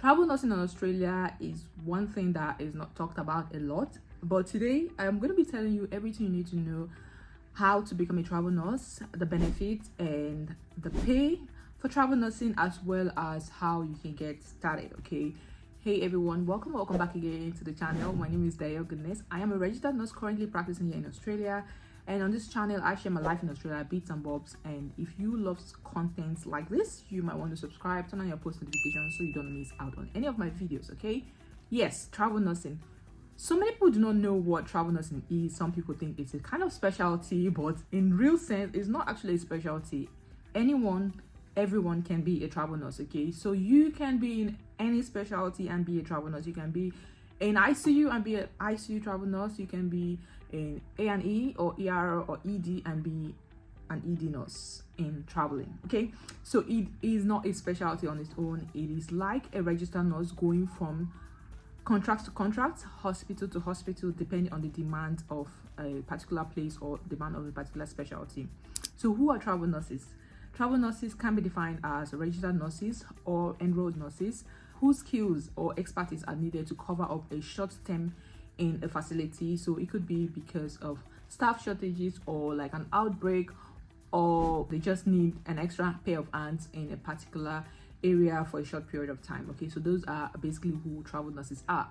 Travel nursing in Australia is one thing that is not talked about a lot, but today I'm going to be telling you everything you need to know how to become a travel nurse, the benefits and the pay for travel nursing, as well as how you can get started. Okay, hey everyone, welcome back again to the channel. My name is Dayo Goodness. I am a registered nurse currently practicing here in Australia, and on this channel I share my life in Australia, bits and bobs. And if you love content like this, you might want to subscribe, turn on your post notifications so you don't miss out on any of my videos. Okay, yes, travel nursing. So many people do not know what travel nursing is. Some people think it's a kind of specialty, but in real sense it's not actually a specialty. Everyone can be a travel nurse. Okay, so you can be in any specialty and be a travel nurse. You can be in ICU and be an ICU travel nurse. You can be in A&E or ER or ED and be an ED nurse in traveling. Okay, so it is not a specialty on its own. It is like a registered nurse going from contract to contract, hospital to hospital, depending on the demand of a particular place or demand of a particular specialty. So who are travel nurses? Travel nurses can be defined as registered nurses or enrolled nurses whose skills or expertise are needed to cover up a short term in a facility. So it could be because of staff shortages or like an outbreak, or they just need an extra pair of hands in a particular area for a short period of time. Okay, so those are basically who travel nurses are.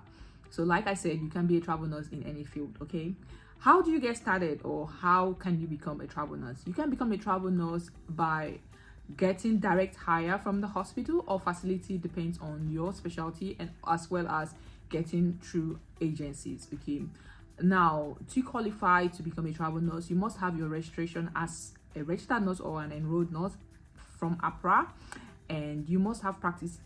So like I said, you can be a travel nurse in any field. Okay, how do you get started, or how can you become a travel nurse? You can become a travel nurse by getting direct hire from the hospital or facility, depends on your specialty, and as well as getting through agencies. Okay, now to qualify to become a travel nurse, you must have your registration as a registered nurse or an enrolled nurse from APRA, and you must have practice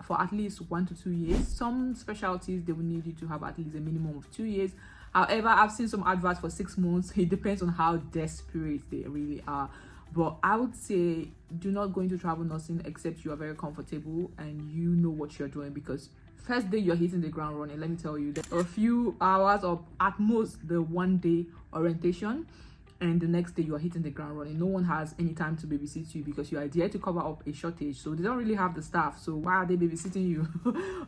for at least 1 to 2 years. Some specialties they will need you to have at least a minimum of 2 years. However, I've seen some adverts for 6 months. It depends on how desperate they really are, but I would say do not go into travel nursing except you are very comfortable and you know what you're doing, because first day you're hitting the ground running. Let me tell you, there are a few hours or at most the 1 day orientation, and the next day you are hitting the ground running. No one has any time to babysit you because you are there to cover up a shortage, so they don't really have the staff, so why are they babysitting you?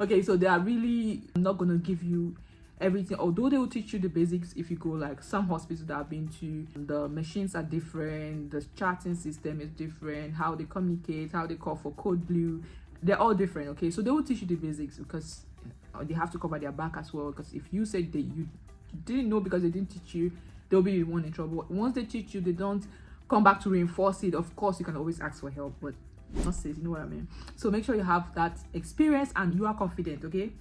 Okay, so they are really not going to give you everything, although they will teach you the basics. If you go like some hospitals that I've been to, the machines are different, the charting system is different, how they communicate, how they call for code blue, they're all different. Okay, so they will teach you the basics because they have to cover their back as well, because if you said that you didn't know because they didn't teach you, they'll be one in trouble. Once they teach you, they don't come back to reinforce it. Of course you can always ask for help, but not say, you know what I mean. So make sure you have that experience and you are confident. Okay,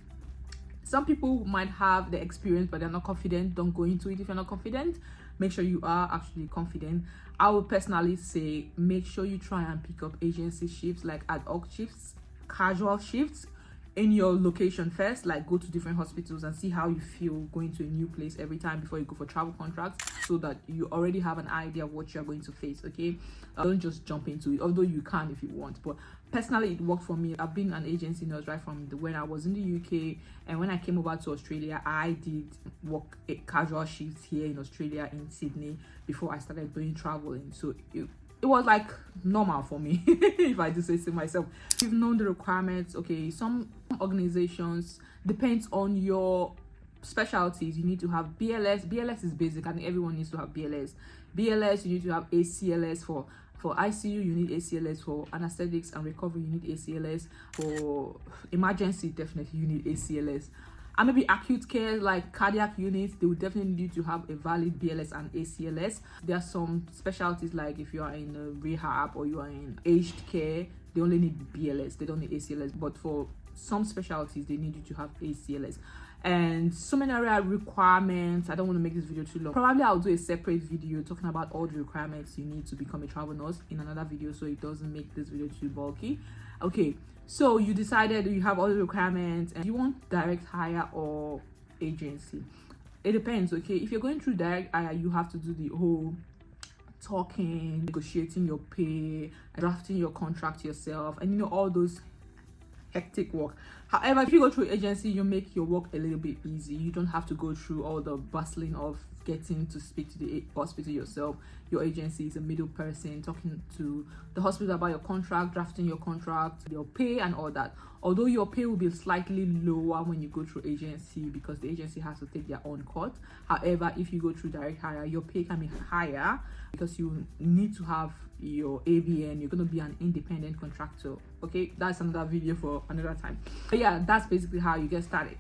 some people might have the experience but they're not confident. Don't go into it if you're not confident. Make sure you are actually confident. I would personally say make sure you try and pick up agency shifts, like ad hoc shifts, casual shifts in your location first. Like go to different hospitals and see how you feel going to a new place every time before you go for travel contracts, so that you already have an idea of what you're going to face. Okay, don't just jump into it, although you can if you want, but personally it worked for me. I've been an agency nurse right from when I was in the UK, and when I came over to Australia I did work a casual shifts here in Australia in Sydney before I started doing traveling. So it was like normal for me if I do say so myself. You've known the requirements. Okay, some organizations, depends on your specialties, you need to have BLS is basic and everyone needs to have BLS. You need to have ACLS. For ICU you need ACLS. For anesthetics and recovery you need ACLS. For emergency definitely you need ACLS. And maybe acute care like cardiac units, they will definitely need to have a valid BLS and ACLS. There are some specialties like if you are in a rehab or you are in aged care, they only need BLS, they don't need ACLS. But for some specialties they need you to have ACLS. And so many other requirements. I don't want to make this video too long. Probably I'll do a separate video talking about all the requirements you need to become a travel nurse in another video, so it doesn't make this video too bulky. Okay, so you decided you have all the requirements and you want direct hire or agency. It depends. Okay, if you're going through direct hire, you have to do the whole talking, negotiating your pay, drafting your contract yourself, and you know, all those hectic work. However, if you go through agency, you make your work a little bit easy. You don't have to go through all the bustling of getting to speak to the hospital yourself. Your agency is a middle person talking to the hospital about your contract, drafting your contract, your pay and all that. Although your pay will be slightly lower when you go through agency because the agency has to take their own cut. However, if you go through direct hire, your pay can be higher because you need to have your ABN. You're going to be an independent contractor. Okay, that's another video for another time. But yeah, that's basically how you get started.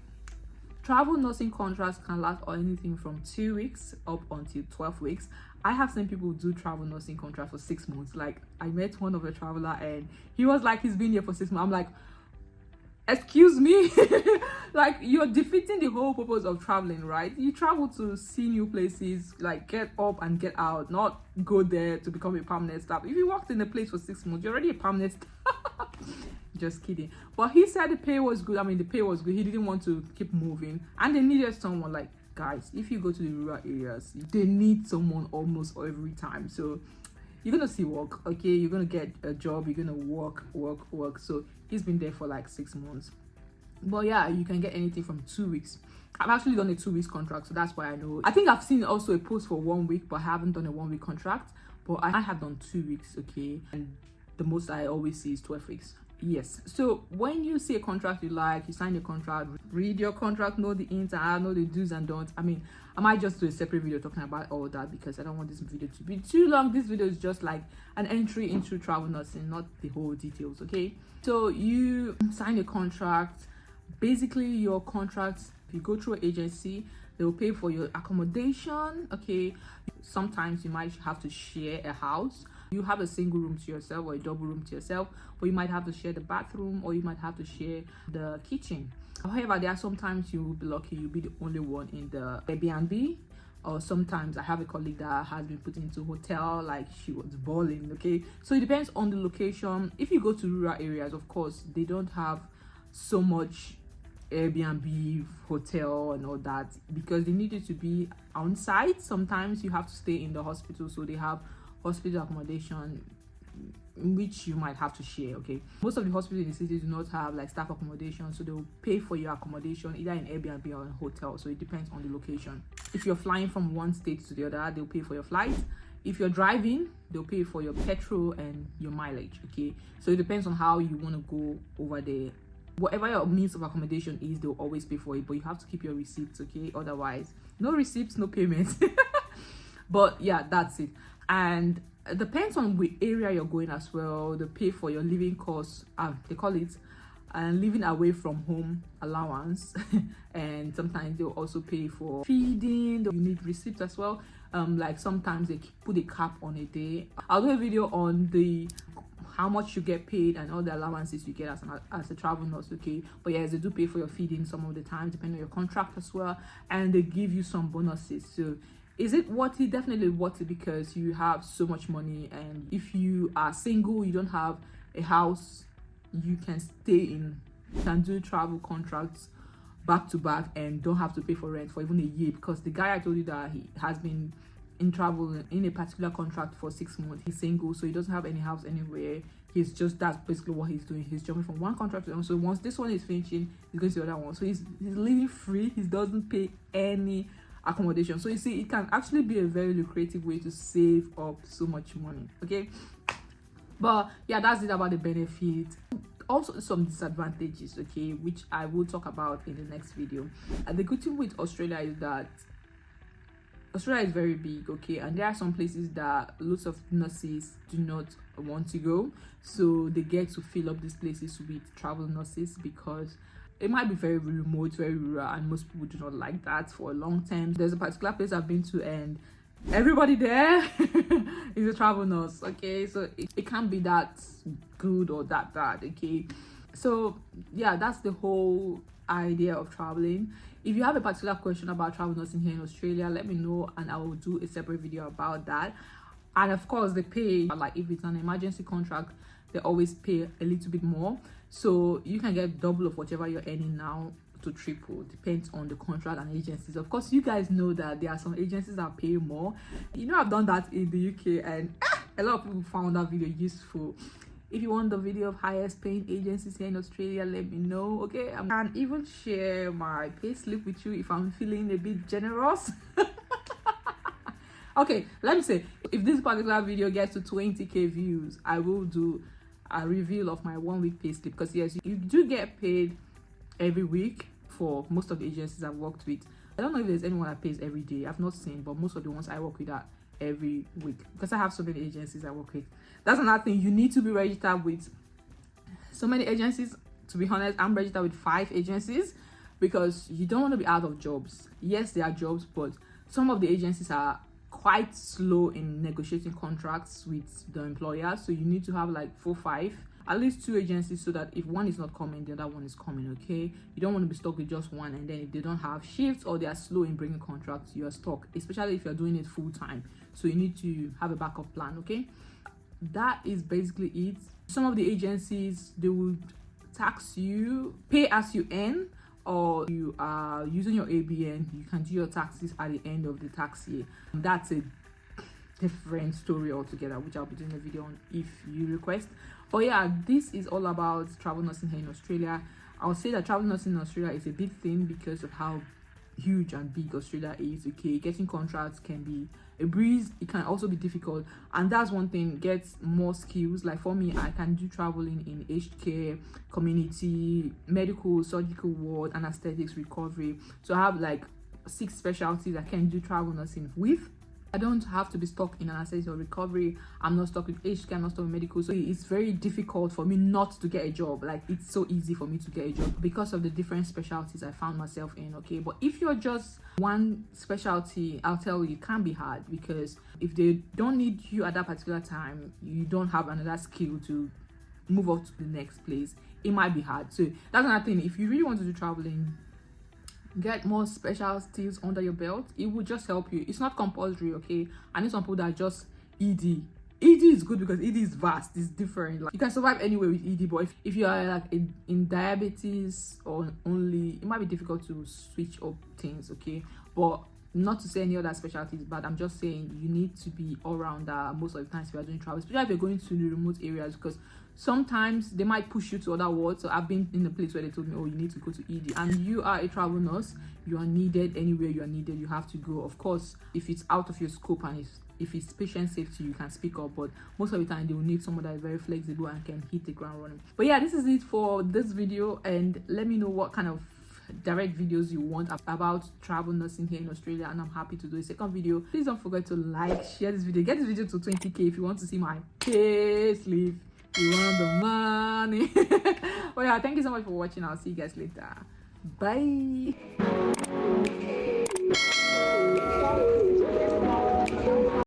Travel nursing contracts can last anything from 2 weeks up until 12 weeks. I have seen people do travel nursing contracts for 6 months. Like, I met one of a traveler and he was like, he's been here for 6 months. I'm like, excuse me? Like, you're defeating the whole purpose of traveling, right? You travel to see new places, like get up and get out, not go there to become a permanent staff. If you worked in a place for 6 months, you're already a permanent staff. Just kidding. But he said the pay was good. I mean, the pay was good. He didn't want to keep moving, and they needed someone. Like, guys, if you go to the rural areas, they need someone almost every time. So you're gonna see work, okay? You're gonna get a job, you're gonna work. So he's been there for like 6 months. But yeah, you can get anything from 2 weeks. I've actually done a 2 weeks contract, so that's why I know. I think I've seen also a post for 1 week, but I haven't done a 1 week contract. But I have done 2 weeks, okay? And the most I always see is 12 weeks. Yes. So when you see a contract you like, you sign your contract, read your contract, know the ins and outs, know the do's and don'ts. I mean, I might just do a separate video talking about all that because I don't want this video to be too long. This video is just like an entry into travel nursing, not the whole details, okay? So you sign a contract. Basically, your contract, if you go through an agency, they will pay for your accommodation, okay? Sometimes you might have to share a house. You have a single room to yourself or a double room to yourself, or you might have to share the bathroom, or you might have to share the kitchen. However, there are sometimes you will be lucky, you'll be the only one in the Airbnb, or sometimes I have a colleague that has been put into hotel, like she was balling, okay? So it depends on the location. If you go to rural areas, of course, they don't have so much Airbnb, hotel and all that because they need it to be on site. Sometimes you have to stay in the hospital, so they have hospital accommodation which you might have to share, okay? Most of the hospitals in the city do not have like staff accommodation, so they will pay for your accommodation either in Airbnb or in hotel, so it depends on the location. If you're flying from one state to the other, they'll pay for your flight. If you're driving, they'll pay for your petrol and your mileage, okay? So it depends on how you want to go over there. Whatever your means of accommodation is, they'll always pay for it, but you have to keep your receipts, okay? Otherwise, no receipts, no payments. But yeah, that's it. And it depends on which area you're going as well. They pay for your living costs, they call it and living away from home allowance. And sometimes they'll also pay for feeding. You need receipts as well. Like sometimes they put a cap on a day. I'll do a video on the how much you get paid and all the allowances you get as a travel nurse, okay? But yes, they do pay for your feeding some of the time depending on your contract as well, and they give you some bonuses. So is it worth it? Definitely worth it because you have so much money, and if you are single, you don't have a house, you can stay in, you can do travel contracts back to back and don't have to pay for rent for even a year, because the guy I told you that he has been in travel in a particular contract for 6 months. He's single, so he doesn't have any house anywhere. He's just, that's basically what he's doing. He's jumping from one contract to another. So once this one is finishing, he's going to the other one. So he's living free. He doesn't pay any accommodation. So you see, it can actually be a very lucrative way to save up so much money, okay? But yeah, that's it about the benefits. Also some disadvantages, okay, which I will talk about in the next video. And the good thing with Australia is that Australia is very big, okay, and there are some places that lots of nurses do not want to go, so they get to fill up these places with travel nurses because it might be very remote, very rural, and most people do not like that for a long time. There's a particular place I've been to and everybody there is a travel nurse, okay? So it can't be that good or that bad, okay? So yeah, that's the whole idea of traveling. If you have a particular question about travel nursing here in Australia, let me know and I will do a separate video about that. And of course, they pay, like if it's an emergency contract, they always pay a little bit more, so you can get double of whatever you're earning now to triple, depends on the contract and agencies. Of course, you guys know that there are some agencies that pay more. You know, I've done that in the UK and a lot of people found that video useful. If you want the video of highest paying agencies here in Australia, let me know, okay? I can even share my pay slip with you if I'm feeling a bit generous. Okay, let me say, if this particular video gets to 20k views, I will do a reveal of my 1 week pay slip, because yes, you do get paid every week for most of the agencies I've worked with. I don't know if there's anyone that pays every day. I've not seen, but most of the ones I work with are every week, because I have so many agencies I work with. That's another thing. You need to be registered with so many agencies. To be honest, I'm registered with 5 agencies, because you don't want to be out of jobs. Yes, there are jobs, but some of the agencies are quite slow in negotiating contracts with the employer, so you need to have like 4, 5, at least 2 agencies, so that if one is not coming, the other one is coming. Okay, you don't want to be stuck with just one, and then if they don't have shifts or they are slow in bringing contracts, you're stuck, especially if you're doing it full time. So you need to have a backup plan. Okay, that is basically it. Some of the agencies, they would tax you, pay as you earn, or you are using your ABN, you can do your taxes at the end of the tax year. That's a different story altogether, which I'll be doing a video on if you request. But yeah, this is all about travel nursing here in Australia. I'll say that travel nursing in Australia is a big thing because of how huge and big Australia is. Okay, getting contracts can be a breeze, it can also be difficult, and that's one thing. Get more skills. Like for me, I can do traveling in aged care, community, medical, surgical ward, anesthetics, recovery. So I have like 6 specialties I can do travel nursing with. I don't have to be stuck in anesthetics or recovery. I'm not stuck with aged care, I'm not stuck with medical. So it's very difficult for me not to get a job. Like it's so easy for me to get a job because of the different specialties I found myself in. Okay, but if you're just one specialty, I'll tell you, it can be hard, because if they don't need you at that particular time, you don't have another skill to move up to the next place, it might be hard. So that's another thing. If you really want to do traveling, get more specialties under your belt. It will just help you. It's not compulsory. Okay, I know some people that are just ED. ED is good because ED is vast, it's different. Like you can survive anywhere with ED, but if you are like in diabetes or only, it might be difficult to switch up things. Okay, but not to say any other specialties, but I'm just saying you need to be all rounder most of the times if you are doing travel, especially if you're going to the remote areas, because sometimes they might push you to other wards. So I've been in a place where they told me, oh, you need to go to ED, and you are a travel nurse, you are needed anywhere you are needed, you have to go. Of course, if it's out of your scope and if it's patient safety, you can speak up, but most of the time they will need someone that is very flexible and can hit the ground running. But yeah, this is it for this video, and let me know what kind of direct videos you want about travel nursing here in Australia, and I'm happy to do a second video. Please don't forget to like, share this video, get this video to 20k if you want to see my pay slip. You want the money. Well yeah, thank you so much for watching. I'll see you guys later. Bye.